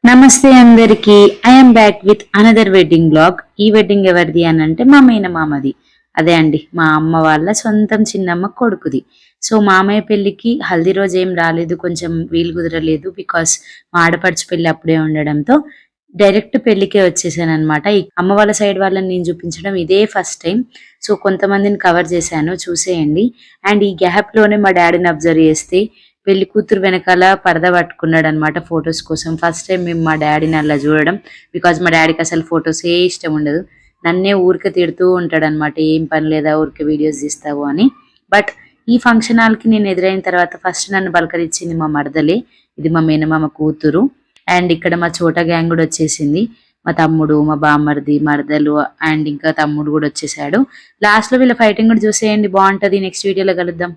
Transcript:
నమస్తే అందరికి. I'm back with another wedding blog. ఈ వెడ్డింగ్ ఎవరిది అని అంటే మా మేనమామది. అదే అండి, మా అమ్మ వాళ్ళ సొంతం చిన్నమ్మ కొడుకుది. సో మామయ్య పెళ్లికి హల్దీ రోజు ఏం రాలేదు, కొంచెం వీలు కుదరలేదు. బికాస్ మా ఆడపడుచు పెళ్లి అప్పుడే ఉండడంతో డైరెక్ట్ పెళ్లికే వచ్చేసాను అనమాట. ఈ అమ్మ వాళ్ళ సైడ్ వాళ్ళని నేను చూపించడం ఇదే ఫస్ట్ టైం. సో కొంతమందిని కవర్ చేశాను, చూసేయండి. అండ్ ఈ గ్యాప్ లోనే మా డాడీని అబ్జర్వ్ చేస్తే పెళ్లి కూతురు వెనకాల పరద పట్టుకున్నాడు అనమాట ఫొటోస్ కోసం. ఫస్ట్ టైం మేము మా డాడీని అలా చూడడం. బికాజ్ మా డాడీకి అసలు ఫొటోస్ ఇష్టం ఉండదు. నన్నే ఊరికే తిడుతూ ఉంటాడు అనమాట, ఏం పని లేదా ఊరికే వీడియోస్ తీస్తావు అని. బట్ ఈ ఫంక్షన్ హాల్కి నేను ఎదురైన తర్వాత ఫస్ట్ నన్ను పలకరించింది మా మరదలే. ఇది మా మేనమామ కూతురు. అండ్ ఇక్కడ మా చోటా గ్యాంగ్ కూడా వచ్చేసింది. మా తమ్ముడు, మా బామ్మర్ది, మరదలు అండ్ ఇంకా తమ్ముడు కూడా వచ్చేసాడు. లాస్ట్ లో వీళ్ళ ఫైటింగ్ కూడా చూసేయండి, బాగుంటది. నెక్స్ట్ వీడియోలో కలుద్దాం.